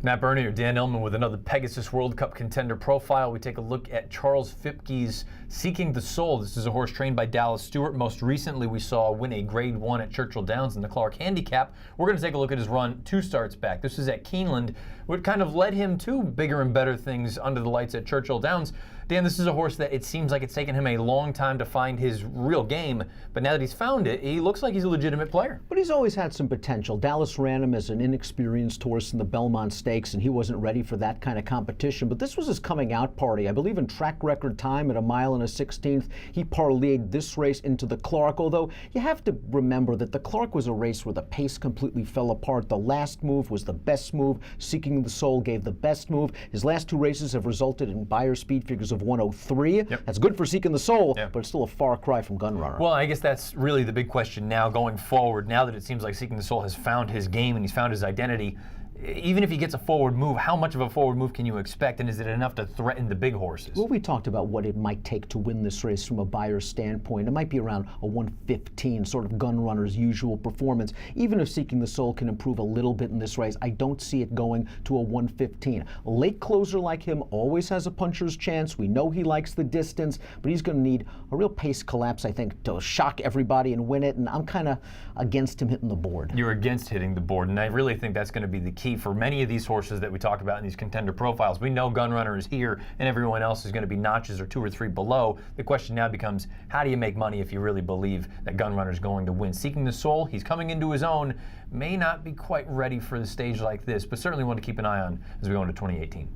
Matt Bernier, Dan Illman with another Pegasus World Cup Contender profile. We take a look at Charles Fipke's Seeking the Soul. This is a horse trained by Dallas Stewart. Most recently, we saw win a Grade 1 at Churchill Downs in the Clark Handicap. We're going to take a look at his run 2 starts back. This is at Keeneland, what kind of led him to bigger and better things under the lights at Churchill Downs. Dan, this is a horse that it seems like it's taken him a long time to find his real game, but now that he's found it, he looks like he's a legitimate player. But he's always had some potential. Dallas ran him as an inexperienced horse in the Belmont Stakes, and he wasn't ready for that kind of competition. But this was his coming out party. I believe in track record time at 1 1/16, he parlayed this race into the Clark, although you have to remember that the Clark was a race where the pace completely fell apart. The last move was the best move. Seeking the Soul gave the best move. His last 2 races have resulted in Beyer speed figures of 103. Yep. That's good for Seeking the Soul, Yep. but it's still a far cry from Gunrunner. Well, I guess that's really the big question now going forward, now that it seems like Seeking the Soul has found his game and he's found his identity. Even if he gets a forward move, how much of a forward move can you expect, and is it enough to threaten the big horses? Well, we talked about what it might take to win this race from a buyer's standpoint. It might be around a 115, sort of Gunrunner's usual performance. Even if Seeking the Soul can improve a little bit in this race, I don't see it going to a 115. A late closer like him always has a puncher's chance. We know he likes the distance, but he's going to need a real pace collapse, I think, to shock everybody and win it, and I'm kind of against him hitting the board. You're against hitting the board, and I really think that's going to be the key for many of these horses that we talk about in these contender profiles. We know Gunrunner is here and everyone else is going to be notches or 2 or 3 below. The question now becomes, how do you make money if you really believe that Gunrunner is going to win? Seeking the Soul, he's coming into his own, may not be quite ready for the stage like this, but certainly one to keep an eye on as we go into 2018.